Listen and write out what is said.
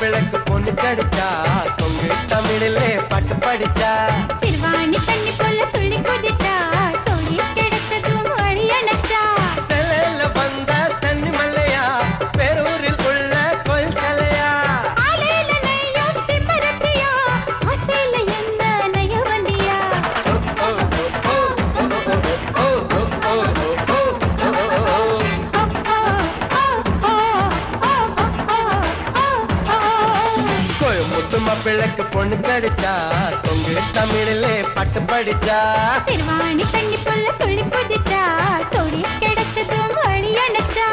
மாப்பிள்ளைக்கு பொண்ணு கிடைச்சா தொங்கு தமிழிலே பாட்டு படிச்சா சிறுவாணி தண்ணி போல துள்ளி குதிச்சா சொல்லி கிடைச்சதும் வழி அணைச்சா செல்ல வந்த சன்னி மல்லையா பேரூரில் உள்ள கோயில் சிலையா ஆலையில நெய்யும் சிம்பரத்தியா ஆசையில என்ன நெய்ய வண்டியா கோயம்புத்து மாப்பிள்ளைக்கு பொண்ணு கிடைச்சா தொங்கு தமிழிலே பாட்டு படிச்சா சிறுவாணி தண்ணி போல துள்ளி குதிச்சா சொல்லி கிடைச்சதும் வழி அணைச்சா